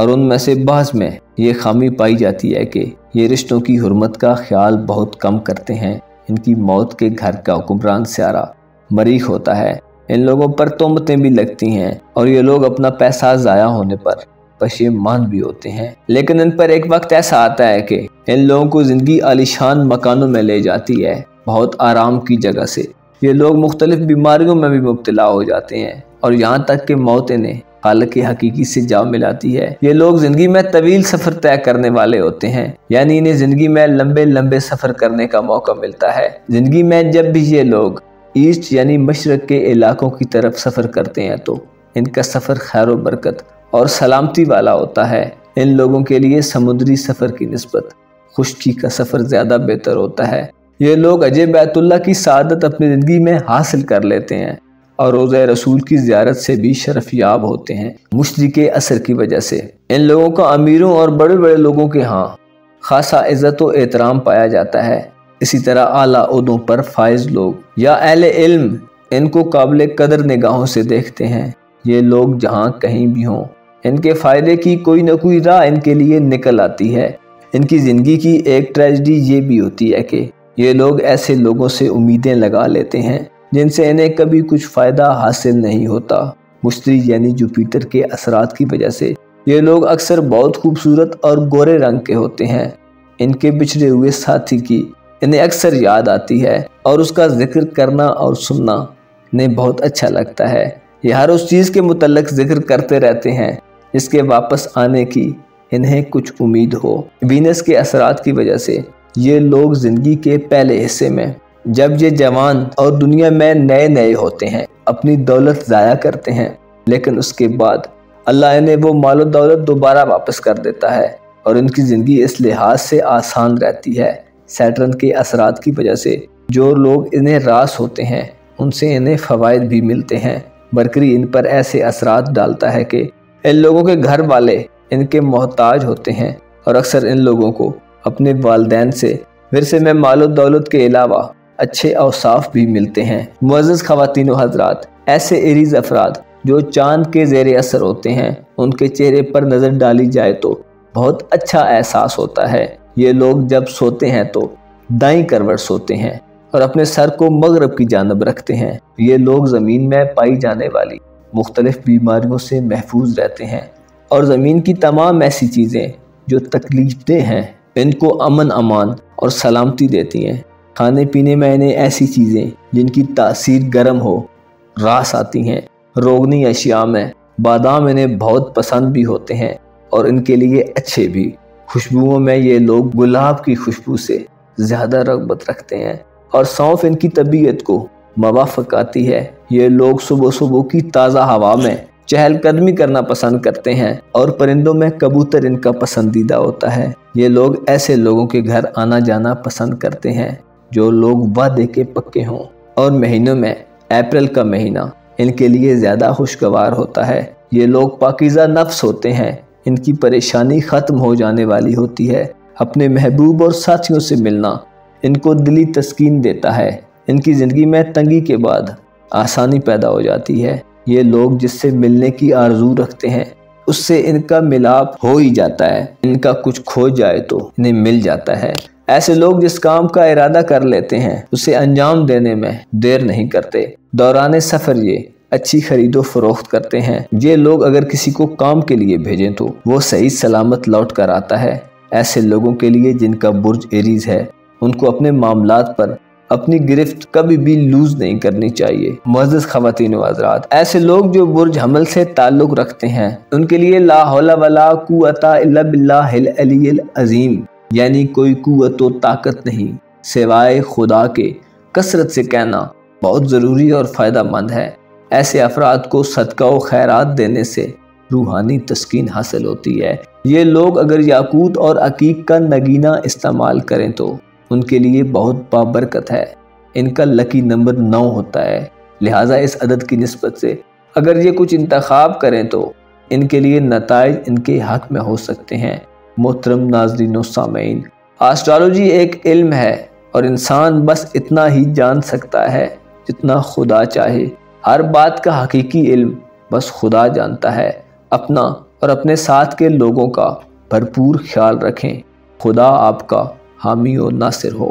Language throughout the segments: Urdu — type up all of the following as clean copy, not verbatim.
اور ان میں سے بعض میں یہ خامی پائی جاتی ہے کہ یہ رشتوں کی حرمت کا خیال بہت کم کرتے ہیں۔ ان کی موت کے گھر کا حکمران سیارہ مریخ ہوتا ہے۔ ان لوگوں پر تہمتیں بھی لگتی ہیں اور یہ لوگ اپنا پیسہ ضائع ہونے پر پشیمان بھی ہوتے ہیں، لیکن ان پر ایک وقت ایسا آتا ہے کہ ان لوگوں کو زندگی عالیشان مکانوں میں لے جاتی ہے، بہت آرام کی جگہ سے۔ یہ لوگ مختلف بیماریوں میں بھی مبتلا ہو جاتے ہیں اور یہاں تک کہ موت انہیں خالق حقیقی سے جا ملاتی ہے۔ یہ لوگ زندگی میں طویل سفر طے کرنے والے ہوتے ہیں، یعنی انہیں زندگی میں لمبے لمبے سفر کرنے کا موقع ملتا ہے۔ زندگی میں جب بھی یہ لوگ ایسٹ یعنی مشرق کے علاقوں کی طرف سفر کرتے ہیں تو ان کا سفر خیر و برکت اور سلامتی والا ہوتا ہے۔ ان لوگوں کے لیے سمندری سفر کی نسبت خشکی کا سفر زیادہ بہتر ہوتا ہے۔ یہ لوگ حج بیت اللہ کی سعادت اپنی زندگی میں حاصل کر لیتے ہیں اور روضہ رسول کی زیارت سے بھی شرف یاب ہوتے ہیں۔ مشتری کے اثر کی وجہ سے ان لوگوں کا امیروں اور بڑے بڑے لوگوں کے ہاں خاصا عزت و احترام پایا جاتا ہے۔ اسی طرح اعلیٰ عہدوں پر فائز لوگ یا اہل علم ان کو قابل قدر نگاہوں سے دیکھتے ہیں۔ یہ لوگ جہاں کہیں بھی ہوں، ان کے فائدے کی کوئی نہ کوئی راہ ان کے لیے نکل آتی ہے۔ ان کی زندگی کی ایک ٹریجڈی یہ بھی ہوتی ہے کہ یہ لوگ ایسے لوگوں سے امیدیں لگا لیتے ہیں جن سے انہیں کبھی کچھ فائدہ حاصل نہیں ہوتا۔ مشتری یعنی جوپیٹر کے اثرات کی وجہ سے یہ لوگ اکثر بہت خوبصورت اور گورے رنگ کے ہوتے ہیں۔ ان کے بچھڑے ہوئے ساتھی کی انہیں اکثر یاد آتی ہے اور اس کا ذکر کرنا اور سننا انہیں بہت اچھا لگتا ہے۔ یہ ہر اس چیز کے متعلق ذکر کرتے رہتے ہیں جس کے واپس آنے کی انہیں کچھ امید ہو۔ وینس کے اثرات کی وجہ سے یہ لوگ زندگی کے پہلے حصے میں جب یہ جوان اور دنیا میں نئے نئے ہوتے ہیں اپنی دولت ضائع کرتے ہیں، لیکن اس کے بعد اللہ انہیں وہ مال و دولت دوبارہ واپس کر دیتا ہے اور ان کی زندگی اس لحاظ سے آسان رہتی ہے۔ سیٹرن کے اثرات کی وجہ سے جو لوگ انہیں راس ہوتے ہیں ان سے انہیں فوائد بھی ملتے ہیں۔ مرکری ان پر ایسے اثرات ڈالتا ہے کہ ان لوگوں کے گھر والے ان کے محتاج ہوتے ہیں اور اکثر ان لوگوں کو اپنے والدین سے ورثے میں مال و دولت کے علاوہ اچھے اوصاف بھی ملتے ہیں۔ معزز خواتین و حضرات، ایسے ایریز افراد جو چاند کے زیر اثر ہوتے ہیں ان کے چہرے پر نظر ڈالی جائے تو بہت اچھا احساس ہوتا ہے۔ یہ لوگ جب سوتے ہیں تو دائیں کروٹ سوتے ہیں اور اپنے سر کو مغرب کی جانب رکھتے ہیں۔ یہ لوگ زمین میں پائی جانے والی مختلف بیماریوں سے محفوظ رہتے ہیں اور زمین کی تمام ایسی چیزیں جو تکلیف دہ ہیں ان کو امن امان اور سلامتی دیتی ہیں۔ کھانے پینے میں انہیں ایسی چیزیں جن کی تاثیر گرم ہو راس آتی ہیں۔ روغنی اشیاء میں بادام انہیں بہت پسند بھی ہوتے ہیں اور ان کے لیے اچھے بھی۔ خوشبوؤں میں یہ لوگ گلاب کی خوشبو سے زیادہ رغبت رکھتے ہیں اور سونف ان کی طبیعت کو موافق آتی ہے۔ یہ لوگ صبح صبح کی تازہ ہوا میں چہل قدمی کرنا پسند کرتے ہیں اور پرندوں میں کبوتر ان کا پسندیدہ ہوتا ہے۔ یہ لوگ ایسے لوگوں کے گھر آنا جانا پسند کرتے ہیں جو لوگ وعدے کے پکے ہوں، اور مہینوں میں اپریل کا مہینہ ان کے لیے زیادہ خوشگوار ہوتا ہے۔ یہ لوگ پاکیزہ نفس ہوتے ہیں، ان کی پریشانی ختم ہو جانے والی ہوتی ہے۔ اپنے محبوب اور ساتھیوں سے ملنا ان کو دلی تسکین دیتا ہے۔ ان کی زندگی میں تنگی کے بعد آسانی پیدا ہو جاتی ہے۔ یہ لوگ جس سے ملنے کی آرزو رکھتے ہیں اس سے ان کا ملاپ ہو ہی جاتا ہے۔ ان کا کچھ کھو جائے تو انہیں مل جاتا ہے۔ ایسے لوگ جس کام کا ارادہ کر لیتے ہیں اسے انجام دینے میں دیر نہیں کرتے۔ دوران سفر یہ اچھی خرید و فروخت کرتے ہیں۔ یہ لوگ اگر کسی کو کام کے لیے بھیجیں تو وہ صحیح سلامت لوٹ کر آتا ہے۔ ایسے لوگوں کے لیے جن کا برج ایریز ہے ان کو اپنے معاملات پر اپنی گرفت کبھی بھی لوز نہیں کرنی چاہیے۔ معزز خواتین و حضرات، ایسے لوگ جو برج حمل سے تعلق رکھتے ہیں ان کے لیے لا حول ولا قوت الا باللہ العلی العظیم، یعنی کوئی قوت و طاقت نہیں سوائے خدا کے، کثرت سے کہنا بہت ضروری اور فائدہ مند ہے۔ ایسے افراد کو صدقہ و خیرات دینے سے روحانی تسکین حاصل ہوتی ہے۔ یہ لوگ اگر یاقوت اور عقیق کا نگینہ استعمال کریں تو ان کے لیے بہت بابرکت ہے۔ ان کا لکی نمبر 9 ہوتا ہے، لہٰذا اس عدد کی نسبت سے اگر یہ کچھ انتخاب کریں تو ان کے لیے نتائج ان کے حق میں ہو سکتے ہیں۔ محترم ناظرین و سامعین، آسٹرالوجی ایک علم ہے اور انسان بس اتنا ہی جان سکتا ہے جتنا خدا چاہے۔ ہر بات کا حقیقی علم بس خدا جانتا ہے۔ اپنا اور اپنے ساتھ کے لوگوں کا بھرپور خیال رکھیں۔ خدا آپ کا حامی و ناصر ہو۔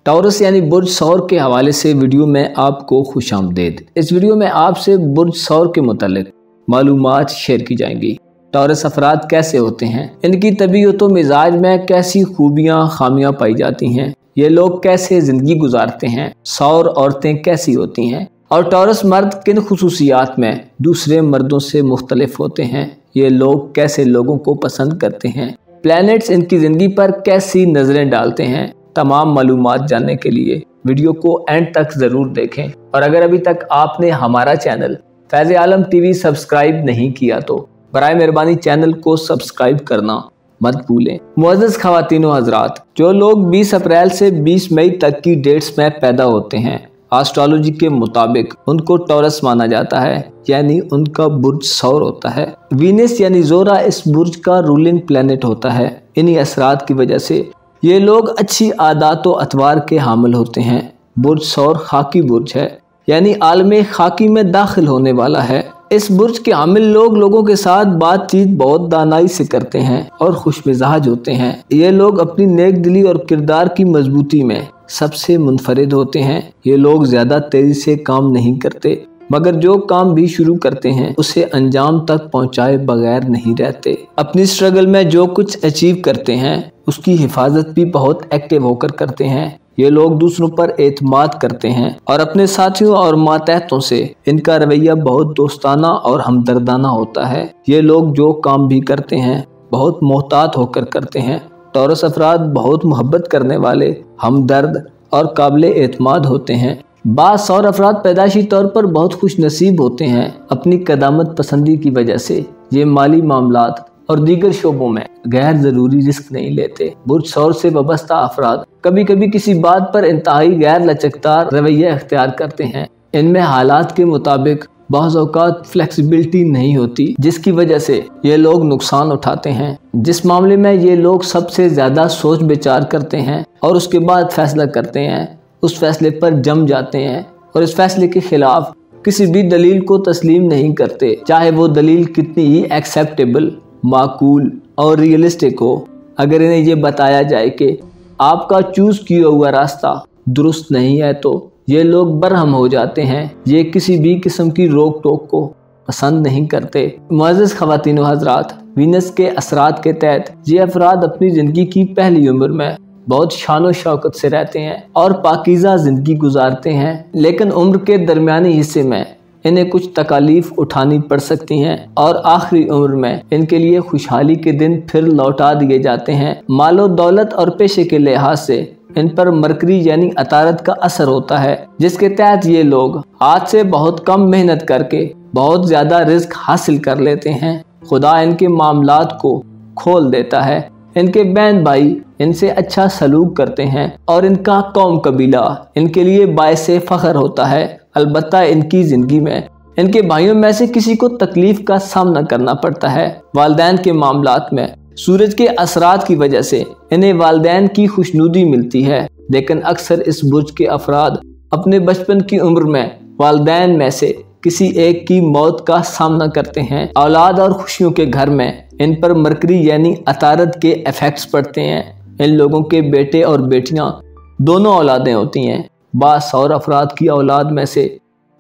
ٹورس یعنی برج ثور کے حوالے سے ویڈیو میں آپ کو خوش آمدید۔ اس ویڈیو میں آپ سے برج ثور کے متعلق معلومات شیئر کی جائیں گی۔ ٹورس افراد کیسے ہوتے ہیں، ان کی طبیعت و مزاج میں کیسی خوبیاں خامیاں پائی جاتی ہیں، یہ لوگ کیسے زندگی گزارتے ہیں، ثور عورتیں کیسی ہوتی ہیں، اور ٹورس مرد کن خصوصیات میں دوسرے مردوں سے مختلف ہوتے ہیں، یہ لوگ کیسے لوگوں کو پسند کرتے ہیں، پلینٹس ان کی زندگی پر کیسی نظریں ڈالتے ہیں۔ تمام معلومات جاننے کے لیے ویڈیو کو اینڈ تک ضرور دیکھیں، اور اگر ابھی تک آپ نے ہمارا چینل فیض عالم ٹی وی سبسکرائب نہیں کیا تو برائے مہربانی چینل کو سبسکرائب کرنا مت بھولیں۔ معزز خواتین و حضرات، جو لوگ 20 اپریل سے 20 مئی تک کی ڈیٹس میں پیدا ہوتے ہیں، آسٹرالوجی کے مطابق ان کو ٹورس مانا جاتا ہے، یعنی ان کا برج ثور ہوتا ہے۔ وینس یعنی زہرہ اس برج کا رولنگ پلینٹ ہوتا ہے۔ انہی اثرات کی وجہ سے یہ لوگ اچھی عادات و اطوار کے حامل ہوتے ہیں۔ برج ثور خاکی برج ہے، یعنی عالم خاکی میں داخل ہونے والا ہے۔ اس برج کے حامل لوگ لوگوں کے ساتھ بات چیت بہت دانائی سے کرتے ہیں اور خوش مزاج ہوتے ہیں۔ یہ لوگ اپنی نیک دلی اور کردار کی مضبوطی میں سب سے منفرد ہوتے ہیں۔ یہ لوگ زیادہ تیزی سے کام نہیں کرتے، مگر جو کام بھی شروع کرتے ہیں اسے انجام تک پہنچائے بغیر نہیں رہتے۔ اپنی سٹرگل میں جو کچھ اچیو کرتے ہیں اس کی حفاظت بھی بہت ایکٹیو ہو کر کرتے ہیں۔ یہ لوگ دوسروں پر اعتماد کرتے ہیں اور اپنے ساتھیوں اور ماتحتوں سے ان کا رویہ بہت دوستانہ اور ہمدردانہ ہوتا ہے۔ یہ لوگ جو کام بھی کرتے ہیں بہت محتاط ہو کر کرتے ہیں۔ ٹورس افراد بہت محبت کرنے والے، ہمدرد اور قابل اعتماد ہوتے ہیں۔ بعض ثور افراد پیدائشی طور پر بہت خوش نصیب ہوتے ہیں۔ اپنی قدامت پسندی کی وجہ سے یہ مالی معاملات اور دیگر شعبوں میں غیر ضروری رسک نہیں لیتے۔ برج ثور سے وابستہ افراد کبھی کبھی کسی بات پر انتہائی غیر لچکدار رویہ اختیار کرتے ہیں۔ ان میں حالات کے مطابق بعض اوقات فلیکسیبلٹی نہیں ہوتی، جس کی وجہ سے یہ لوگ نقصان اٹھاتے ہیں۔ جس معاملے میں یہ لوگ سب سے زیادہ سوچ بچار کرتے ہیں اور اس کے بعد فیصلہ کرتے ہیں، اس فیصلے پر جم جاتے ہیں اور اس فیصلے کے خلاف کسی بھی دلیل کو تسلیم نہیں کرتے، چاہے وہ دلیل کتنی ہی ایکسیپٹیبل، معقول اور ریئلسٹک ہو۔ اگر انہیں یہ بتایا جائے کہ آپ کا چوز کیا ہوا راستہ درست نہیں ہے تو یہ لوگ برہم ہو جاتے ہیں۔ یہ کسی بھی قسم کی روک ٹوک کو پسند نہیں کرتے۔ معزز خواتین و حضرات، وینس کے اثرات کے تحت یہ افراد اپنی زندگی کی پہلی عمر میں بہت شان و شوکت سے رہتے ہیں اور پاکیزہ زندگی گزارتے ہیں، لیکن عمر کے درمیانی حصے میں انہیں کچھ تکالیف اٹھانی پڑ سکتی ہیں اور آخری عمر میں ان کے لیے خوشحالی کے دن پھر لوٹا دیے جاتے ہیں۔ مال و دولت اور پیشے کے لحاظ سے ان پر مرکری یعنی عطارد کا اثر ہوتا ہے، جس کے تحت یہ لوگ آج سے بہت کم محنت کر کے بہت زیادہ رزق حاصل کر لیتے ہیں۔ خدا ان کے معاملات کو کھول دیتا ہے۔ ان کے بہن بھائی ان سے اچھا سلوک کرتے ہیں اور ان کا قوم قبیلہ ان کے لیے باعث فخر ہوتا ہے۔ البتہ ان کی زندگی میں ان کے بھائیوں میں سے کسی کو تکلیف کا سامنا کرنا پڑتا ہے۔ والدین کے معاملات میں سورج کے اثرات کی وجہ سے انہیں والدین کی خوشنودی ملتی ہے، لیکن اکثر اس برج کے افراد اپنے بچپن کی عمر میں والدین میں سے کسی ایک کی موت کا سامنا کرتے ہیں۔ اولاد اور خوشیوں کے گھر میں ان پر مرکری یعنی عطارد کے ایفیکٹس پڑتے ہیں۔ ان لوگوں کے بیٹے اور بیٹیاں دونوں اولادیں ہوتی ہیں۔ بعض ثور افراد کی اولاد میں سے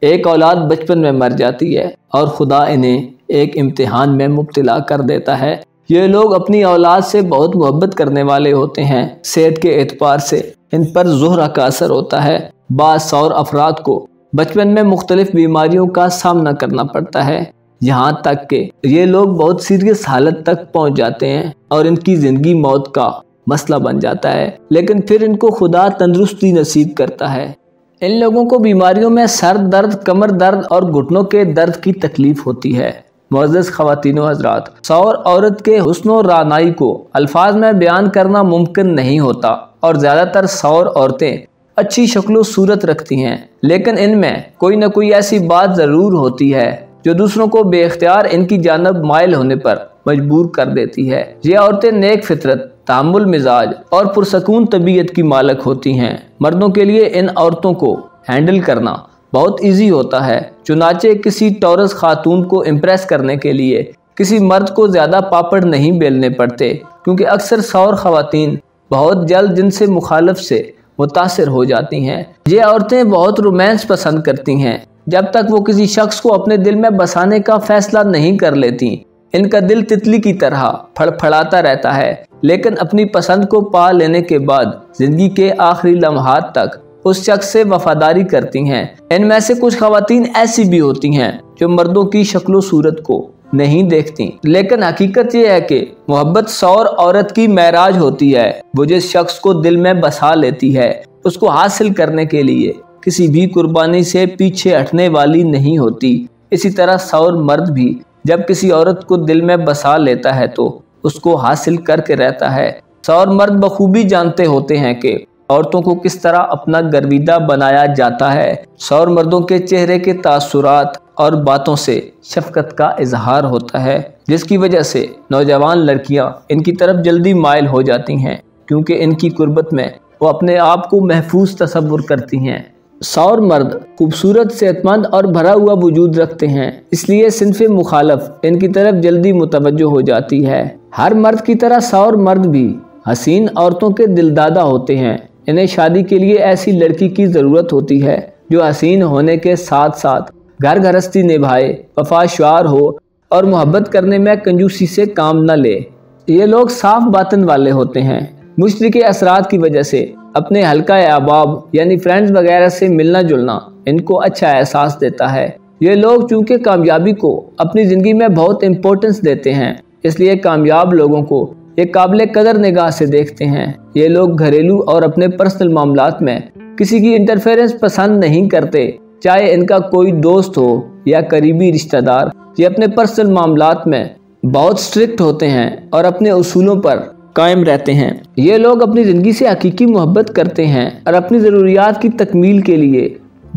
ایک اولاد بچپن میں مر جاتی ہے اور خدا انہیں ایک امتحان میں مبتلا کر دیتا ہے۔ یہ لوگ اپنی اولاد سے بہت محبت کرنے والے ہوتے ہیں۔ صحت کے اعتبار سے ان پر زہرہ کا اثر ہوتا ہے۔ بعض ثور افراد کو بچپن میں مختلف بیماریوں کا سامنا کرنا پڑتا ہے، یہاں تک کہ یہ لوگ بہت سیریس حالت تک پہنچ جاتے ہیں اور ان کی زندگی موت کا مسئلہ بن جاتا ہے، لیکن پھر ان کو خدا تندرستی نصیب کرتا ہے۔ ان لوگوں کو بیماریوں میں سر درد، کمر درد اور گھٹنوں کے درد کی تکلیف ہوتی ہے۔ معزز خواتین و حضرات، ثور عورت کے حسن و رعنائی کو الفاظ میں بیان کرنا ممکن نہیں ہوتا اور زیادہ تر ثور عورتیں اچھی شکل و صورت رکھتی ہیں، لیکن ان میں کوئی نہ کوئی ایسی بات ضرور ہوتی ہے جو دوسروں کو بے اختیار ان کی جانب مائل ہونے پر مجبور کر دیتی ہے۔ یہ عورتیں نیک فطرت، تحمل مزاج اور پرسکون طبیعت کی مالک ہوتی ہیں۔ مردوں کے لیے ان عورتوں کو ہینڈل کرنا بہت ایزی ہوتا ہے، چنانچہ کسی ٹورس خاتون کو امپریس کرنے کے لیے کسی مرد کو زیادہ پاپڑ نہیں بیلنے پڑتے، کیونکہ اکثر سور خواتین بہت جلد جن سے مخالف سے متاثر ہو جاتی ہیں۔ یہ عورتیں بہت رومانس پسند کرتی ہیں، جب تک وہ کسی شخص کو اپنے دل میں بسانے کا فیصلہ نہیں کر لیتی۔ ان کا دل تتلی کی طرح پھڑپھڑاتا رہتا ہے، لیکن اپنی پسند کو پا لینے کے بعد زندگی کے آخری لمحات تک اس شخص سے وفاداری کرتی ہیں۔ ان میں سے کچھ خواتین ایسی بھی ہوتی ہیں جو مردوں کی شکل و صورت کو نہیں دیکھتی، لیکن حقیقت یہ ہے کہ محبت سور عورت کی معراج ہوتی ہے۔ وہ جس شخص کو دل میں بسا لیتی ہے اس کو حاصل کرنے کے لیے کسی بھی قربانی سے پیچھے ہٹنے والی نہیں ہوتی۔ اسی طرح سور مرد بھی جب کسی عورت کو دل میں بسا لیتا ہے تو اس کو حاصل کر کے رہتا ہے۔ سور مرد بخوبی جانتے ہوتے ہیں کہ عورتوں کو کس طرح اپنا گرویدہ بنایا جاتا ہے۔ سور مردوں کے چہرے کے تاثرات اور باتوں سے شفقت کا اظہار ہوتا ہے، جس کی وجہ سے نوجوان لڑکیاں ان کی طرف جلدی مائل ہو جاتی ہیں، کیونکہ ان کی قربت میں وہ اپنے آپ کو محفوظ تصور کرتی ہیں۔ سور مرد خوبصورت، صحت مند اور بھرا ہوا وجود رکھتے ہیں، اس لیے صنف مخالف ان کی طرف جلدی متوجہ ہو جاتی ہے۔ ہر مرد کی طرح سور مرد بھی حسین عورتوں کے دلدادہ ہوتے ہیں۔ انہیں شادی کے لیے ایسی لڑکی کی ضرورت ہوتی ہے جو حسین ہونے کے ساتھ ساتھ گھر گھرستی نبھائے، وفاشار ہو اور محبت کرنے میں کنجوسی سے کام نہ لے۔ یہ لوگ صاف باطن والے ہوتے ہیں، مشترکہ اثرات کی وجہ سے اپنے حلقہ احباب یعنی فرینڈز وغیرہ سے ملنا جلنا ان کو اچھا احساس دیتا ہے۔ یہ لوگ چونکہ کامیابی کو اپنی زندگی میں بہت امپورٹنس دیتے ہیں، اس لیے کامیاب لوگوں کو یہ قابل قدر نگاہ سے دیکھتے ہیں۔ یہ لوگ گھریلو اور اپنے پرسنل معاملات میں کسی کی انٹرفیرنس پسند نہیں کرتے، چاہے ان کا کوئی دوست ہو یا قریبی رشتہ دار۔ یہ اپنے پرسنل معاملات میں بہت سٹرکٹ ہوتے ہیں اور اپنے اصولوں پر قائم رہتے ہیں۔ یہ لوگ اپنی زندگی سے حقیقی محبت کرتے ہیں اور اپنی ضروریات کی تکمیل کے لیے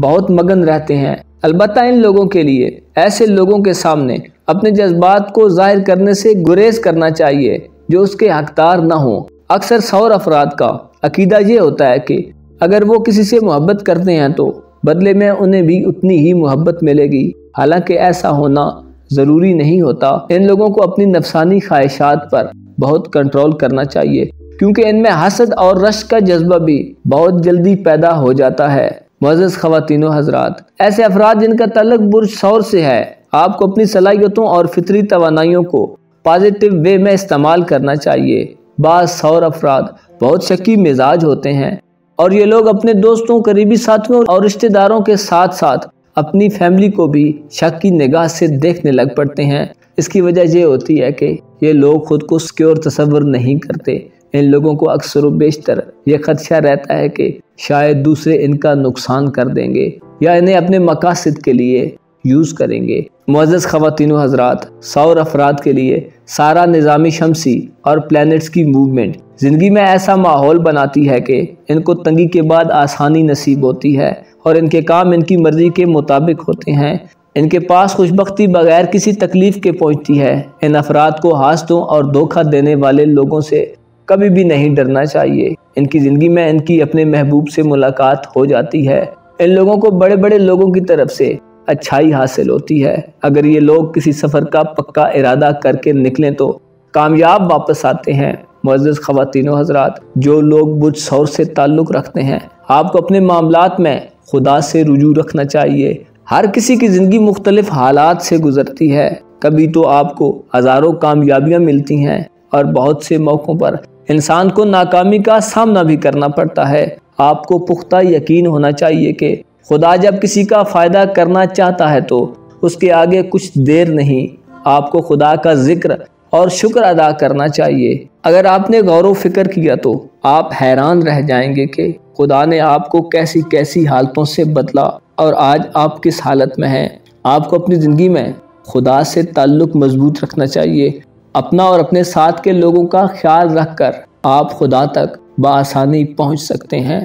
بہت مگن رہتے ہیں۔ البتہ ان لوگوں کے لیے ایسے لوگوں کے سامنے اپنے جذبات کو ظاہر کرنے سے گریز کرنا چاہیے جو اس کے حقدار نہ ہوں۔ اکثر سور افراد کا عقیدہ یہ ہوتا ہے کہ اگر وہ کسی سے محبت کرتے ہیں تو بدلے میں انہیں بھی اتنی ہی محبت ملے گی، حالانکہ ایسا ہونا ضروری نہیں ہوتا۔ ان لوگوں کو اپنی نفسانی خواہشات پر بہت کنٹرول کرنا چاہیے، کیونکہ ان میں حسد اور رشک کا جذبہ بھی بہت جلدی پیدا ہو جاتا ہے۔ معزز خواتین و حضرات، ایسے افراد جن کا تعلق برج سور سے ہے، آپ کو اپنی صلاحیتوں اور فطری توانائیوں کو پازیٹیو وے میں استعمال کرنا چاہیے۔ بعض سور افراد بہت شکی مزاج ہوتے ہیں اور یہ لوگ اپنے دوستوں، قریبی ساتھیوں اور رشتہ داروں کے ساتھ ساتھ اپنی فیملی کو بھی شک کی نگاہ سے دیکھنے لگ پڑتے ہیں۔ اس کی وجہ یہ ہوتی ہے کہ یہ لوگ خود کو سیکیور تصور نہیں کرتے۔ ان لوگوں کو اکثر و بیشتر یہ خدشہ رہتا ہے کہ شاید دوسرے ان کا نقصان کر دیں گے یا انہیں اپنے مقاصد کے لیے یوز کریں گے۔ معزز خواتین و حضرات، سور افراد کے لیے سارا نظام شمسی اور پلینٹس کی موومنٹ زندگی میں ایسا ماحول بناتی ہے کہ ان کو تنگی کے بعد آسانی نصیب ہوتی ہے اور ان کے کام ان کی مرضی کے مطابق ہوتے ہیں۔ ان کے پاس خوشبختی بغیر کسی تکلیف کے پہنچتی ہے۔ ان افراد کو حاسدوں اور دھوکہ دینے والے لوگوں سے کبھی بھی نہیں ڈرنا چاہیے۔ ان کی زندگی میں ان کی اپنے محبوب سے ملاقات ہو جاتی ہے۔ ان لوگوں کو بڑے بڑے لوگوں کی طرف سے اچھائی حاصل ہوتی ہے۔ اگر یہ لوگ کسی سفر کا پکا ارادہ کر کے نکلیں تو کامیاب واپس آتے ہیں۔ معزز خواتین و حضرات، جو لوگ برج سور سے تعلق رکھتے ہیں، آپ کو اپنے معاملات میں خدا سے رجوع رکھنا چاہیے۔ ہر کسی کی زندگی مختلف حالات سے گزرتی ہے، کبھی تو آپ کو ہزاروں کامیابیاں ملتی ہیں اور بہت سے موقعوں پر انسان کو ناکامی کا سامنا بھی کرنا پڑتا ہے۔ آپ کو پختہ یقین ہونا چاہیے کہ خدا جب کسی کا فائدہ کرنا چاہتا ہے تو اس کے آگے کچھ دیر نہیں۔ آپ کو خدا کا ذکر اور شکر ادا کرنا چاہیے۔ اگر آپ نے غور و فکر کیا تو آپ حیران رہ جائیں گے کہ خدا نے آپ کو کیسی کیسی حالتوں سے بدلا اور آج آپ کس حالت میں ہیں۔ آپ کو اپنی زندگی میں خدا سے تعلق مضبوط رکھنا چاہیے۔ اپنا اور اپنے ساتھ کے لوگوں کا خیال رکھ کر آپ خدا تک بآسانی پہنچ سکتے ہیں۔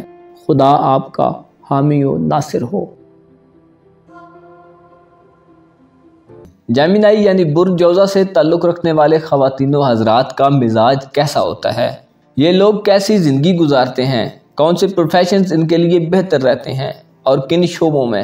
خدا آپ کا حامی و ناصر ہو۔ جیمنائی یعنی برج جوزہ سے تعلق رکھنے والے خواتین و حضرات کا مزاج کیسا ہوتا ہے؟ یہ لوگ کیسی زندگی گزارتے ہیں؟ کون سے پروفیشنز ان کے لیے بہتر رہتے ہیں اور کن شعبوں میں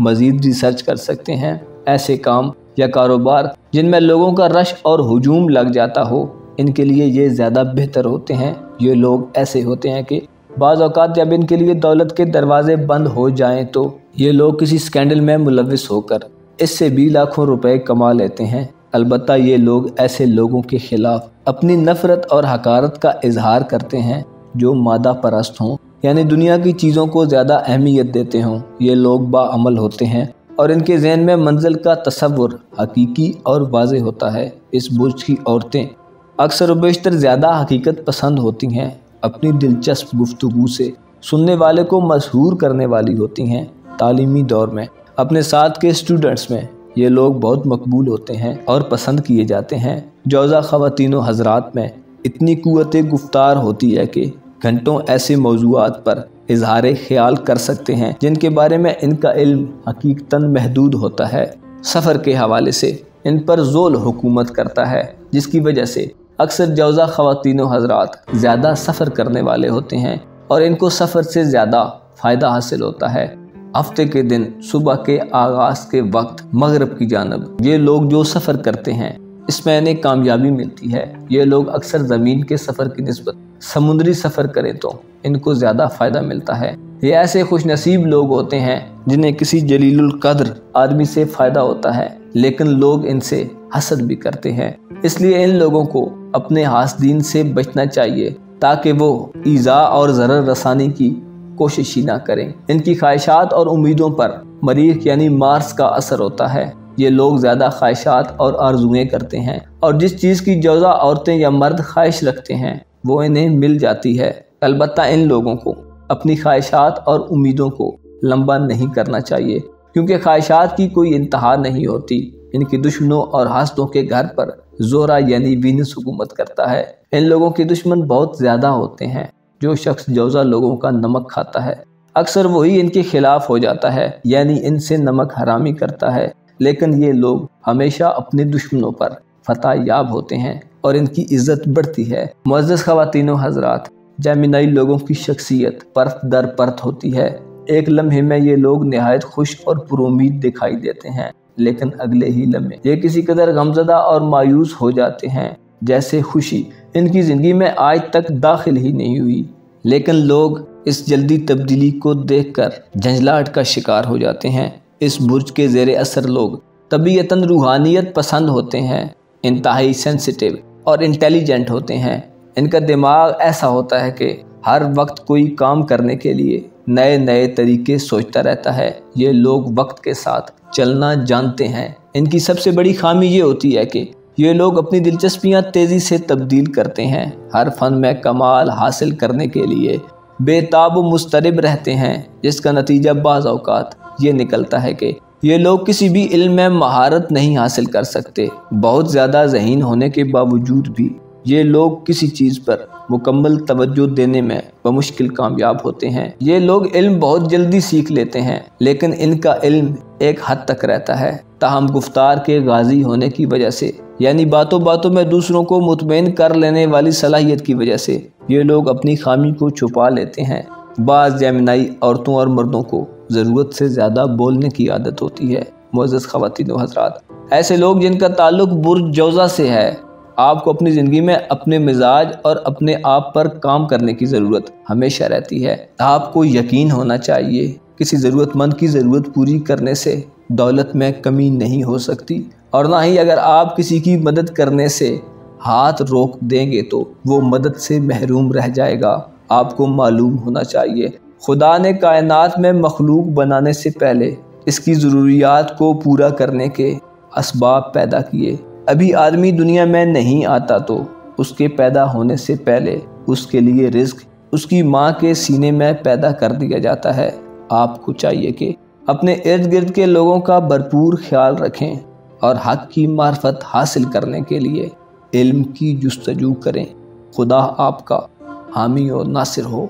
مزید ریسرچ کر سکتے ہیں۔ ایسے کام یا کاروبار جن میں لوگوں کا رش اور ہجوم لگ جاتا ہو، ان کے لیے یہ زیادہ بہتر ہوتے ہیں۔ یہ لوگ ایسے ہوتے ہیں کہ بعض اوقات جب ان کے لیے دولت کے دروازے بند ہو جائیں تو یہ لوگ کسی سکینڈل میں ملوث ہو کر اس سے بھی لاکھوں روپے کما لیتے ہیں۔ البتہ یہ لوگ ایسے لوگوں کے خلاف اپنی نفرت اور حقارت کا اظہار کرتے ہیں جو مادہ پرست ہوں، یعنی دنیا کی چیزوں کو زیادہ اہمیت دیتے ہوں۔ یہ لوگ باعمل ہوتے ہیں اور ان کے ذہن میں منزل کا تصور حقیقی اور واضح ہوتا ہے۔ اس برج کی عورتیں اکثر و بیشتر زیادہ حقیقت پسند ہوتی ہیں، اپنی دلچسپ گفتگو سے سننے والے کو مسحور کرنے والی ہوتی ہیں۔ تعلیمی دور میں اپنے ساتھ کے اسٹوڈنٹس میں یہ لوگ بہت مقبول ہوتے ہیں اور پسند کیے جاتے ہیں۔ جوزا خواتین و حضرات میں اتنی قوت گفتار ہوتی ہے کہ گھنٹوں ایسے موضوعات پر اظہار خیال کر سکتے ہیں جن کے بارے میں ان کا علم حقیقتاً محدود ہوتا ہے۔ سفر کے حوالے سے ان پر ذول حکومت کرتا ہے، جس کی وجہ سے اکثر جوزا خواتین و حضرات زیادہ سفر کرنے والے ہوتے ہیں اور ان کو سفر سے زیادہ فائدہ حاصل ہوتا ہے۔ ہفتے کے دن صبح کے آغاز کے وقت مغرب کی جانب یہ لوگ جو سفر کرتے ہیں اس میں انہیں کامیابی ملتی ہے۔ یہ لوگ اکثر زمین کے سفر کی نسبت سمندری سفر کریں تو ان کو زیادہ فائدہ ملتا ہے۔ یہ ایسے خوش نصیب لوگ ہوتے ہیں جنہیں کسی جلیل القدر آدمی سے فائدہ ہوتا ہے، لیکن لوگ ان سے حسد بھی کرتے ہیں۔ اس لیے ان لوگوں کو اپنے حاسدین سے بچنا چاہیے تاکہ وہ ایذا اور ضرر رسانی کی کوشش ہی نہ کریں۔ ان کی خواہشات اور امیدوں پر مریخ یعنی مارس کا اثر ہوتا ہے۔ یہ لوگ زیادہ خواہشات اور آرزوئیں کرتے ہیں اور جس چیز کی جوزا عورتیں یا مرد خواہش رکھتے ہیں وہ انہیں مل جاتی ہے۔ البتہ ان لوگوں کو اپنی خواہشات اور امیدوں کو لمبا نہیں کرنا چاہیے، کیونکہ خواہشات کی کوئی انتہا نہیں ہوتی۔ ان کے دشمنوں اور حاسدوں کے گھر پر زورا یعنی وینس حکومت کرتا ہے۔ ان لوگوں کے دشمن بہت زیادہ ہوتے ہیں۔ جو شخص جوزا لوگوں کا نمک کھاتا ہے اکثر وہی ان کے خلاف ہو جاتا ہے، یعنی ان سے نمک حرامی کرتا ہے، لیکن یہ لوگ ہمیشہ اپنے دشمنوں پر فتح یاب ہوتے ہیں اور ان کی عزت بڑھتی ہے۔ معزز خواتین و حضرات، جیمنائی لوگوں کی شخصیت پرت در پرت ہوتی ہے۔ ایک لمحے میں یہ لوگ نہایت خوش اور پرامید دکھائی دیتے ہیں، لیکن اگلے ہی لمحے یہ کسی قدر غمزدہ اور مایوس ہو جاتے ہیں جیسے خوشی ان کی زندگی میں آج تک داخل ہی نہیں ہوئی۔ لیکن لوگ اس جلدی تبدیلی کو دیکھ کر جھنجھلاہٹ کا شکار ہو جاتے ہیں۔ اس برج کے زیر اثر لوگ طبیعتاً روحانیت پسند ہوتے ہیں، انتہائی سینسیٹیو اور انٹیلیجنٹ ہوتے ہیں۔ ان کا دماغ ایسا ہوتا ہے کہ ہر وقت کوئی کام کرنے کے لیے نئے نئے طریقے سوچتا رہتا ہے۔ یہ لوگ وقت کے ساتھ چلنا جانتے ہیں۔ ان کی سب سے بڑی خامی یہ ہوتی ہے کہ یہ لوگ اپنی دلچسپیاں تیزی سے تبدیل کرتے ہیں۔ ہر فن میں کمال حاصل کرنے کے لیے بے تاب و مضطرب رہتے ہیں، جس کا نتیجہ بعض اوقات یہ نکلتا ہے کہ یہ لوگ کسی بھی علم میں مہارت نہیں حاصل کر سکتے۔ بہت زیادہ ذہین ہونے کے باوجود بھی یہ لوگ کسی چیز پر مکمل توجہ دینے میں بمشکل کامیاب ہوتے ہیں۔ یہ لوگ علم بہت جلدی سیکھ لیتے ہیں، لیکن ان کا علم ایک حد تک رہتا ہے۔ تاہم گفتار کے غازی ہونے کی وجہ سے، یعنی باتوں باتوں میں دوسروں کو مطمئن کر لینے والی صلاحیت کی وجہ سے، یہ لوگ اپنی خامی کو چھپا لیتے ہیں۔ بعض جیمنائی عورتوں اور مردوں کو ضرورت سے زیادہ بولنے کی عادت ہوتی ہے۔ معزز خواتین و حضرات، ایسے لوگ جن کا تعلق برج جوزا سے ہے، آپ کو اپنی زندگی میں اپنے مزاج اور اپنے آپ پر کام کرنے کی ضرورت ہمیشہ رہتی ہے۔ آپ کو یقین ہونا چاہیے کسی ضرورت مند کی ضرورت پوری کرنے سے دولت میں کمی نہیں ہو سکتی، اور نہ ہی اگر آپ کسی کی مدد کرنے سے ہاتھ روک دیں گے تو وہ مدد سے محروم رہ جائے گا۔ آپ کو معلوم ہونا چاہیے خدا نے کائنات میں مخلوق بنانے سے پہلے اس کی ضروریات کو پورا کرنے کے اسباب پیدا کیے۔ ابھی آدمی دنیا میں نہیں آتا تو اس کے پیدا ہونے سے پہلے اس کے لیے رزق اس کی ماں کے سینے میں پیدا کر دیا جاتا ہے۔ آپ کو چاہیے کہ اپنے ارد گرد کے لوگوں کا بھرپور خیال رکھیں اور حق کی معرفت حاصل کرنے کے لیے علم کی جستجو کریں۔ خدا آپ کا حامی اور ناصر ہو۔